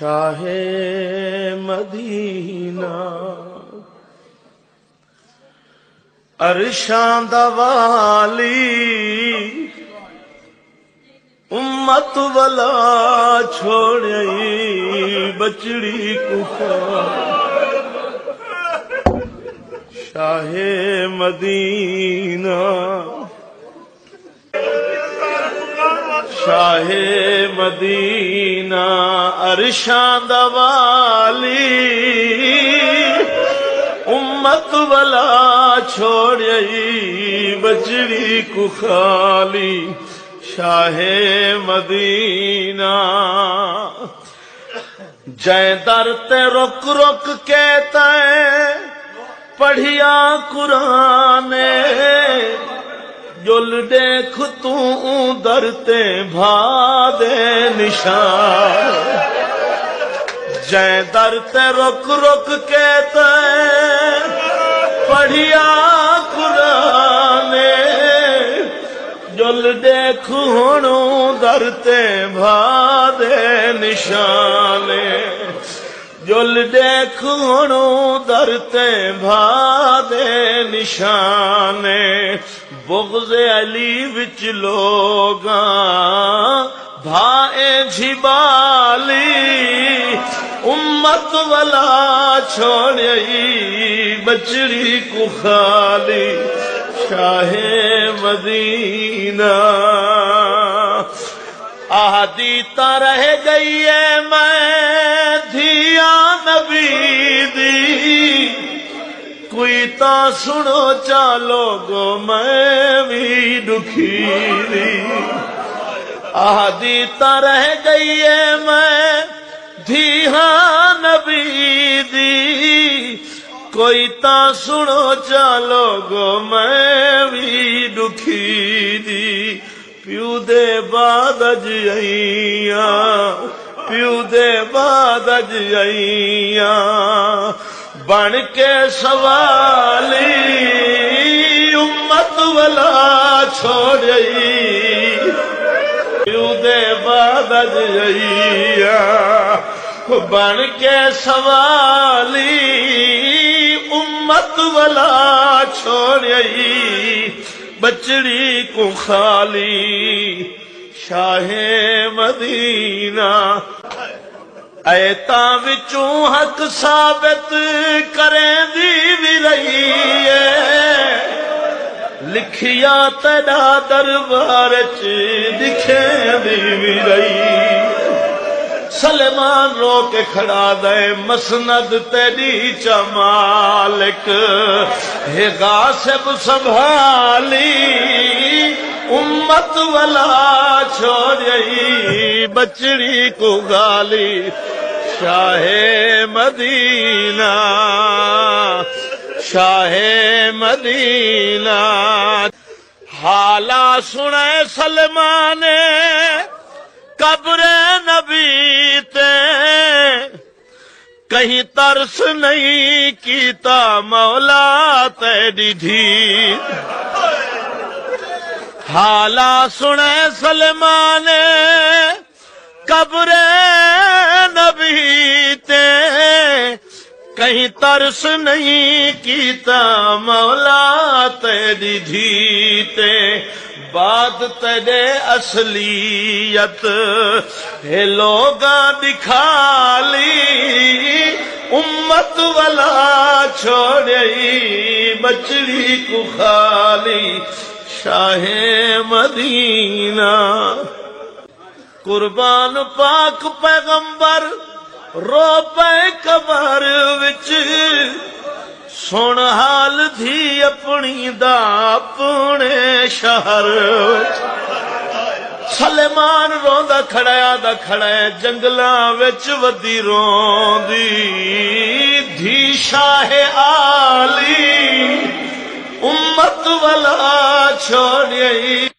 شاہ مدینہ عرشاں دا والی امت والا چھوڑی بچڑی کفار شاہ مدینہ شاہ مدینہ عرشاں دا والی امت والا چھوڑی بچڑی کو خالی شاہ مدینہ جائیں در تے رک رک کہتا ہے پڑھیا قرآن جل دیکھ تو در تے بھا دے نشان جائیں در تے رک رک کہتا ہے پڑھیا قرآن جل دیکھ ہنوں در تے بھا دے نشان جل دیکھ ہنوں در تے بھا دے نشان بغض علی وچ لوگاں بھائے جھبالی امت والا چھوڑی بچڑی کو خالی شاہ مدینہ آہدی تا رہ گئی ہے میں دھیا نبی دی کوئی تا سنو چالو گو میں بھی دکھی دی آہدی تا رہ گئی ہے میں دھیا نبی دی کوئی تا سنو چالو گو میں بھی دکھی دی پیو دے بعد اجئیاں پیو دے بعد اجئیاں بن کے سوالی امت والا چھوڑی پیو دے بعد اجئیاں بن کے سوالی امت والا چھوڑی بچڑی کو خالی شاہ مدینہ ایتاں وچوں حق ثابت کریں دی بھی رہی ہے لکھیا تیرا دربار چ لکھیں دی بھی رہی سلیمان رو کے کھڑا دے مسند تیری چمالک ہے غاصب سنبھالی امت والا چھوڑی بچڑی کو گالی شاہ مدینہ شاہ مدینہ حالا سنے سلمان قبر نبی تے کہیں ترس نہیں کیتا مولا تیری دھی حالا سنے سلمان قبر نبی تے کہیں ترس نہیں کیتا مولا تیری دھی تے بات تیرے اصلیت ہے لوگاں دکھالی امت والا چھوڑی بچڑی کو خالی شاہ مدینہ قربان پاک پیغمبر رو پے قبر وچ سن حال تھی اپنی دا اپنے شہر سلیمان روندا کھڑا جنگلاں وچ ودی روندی دھی شاہ عالی امت والا چھوڑی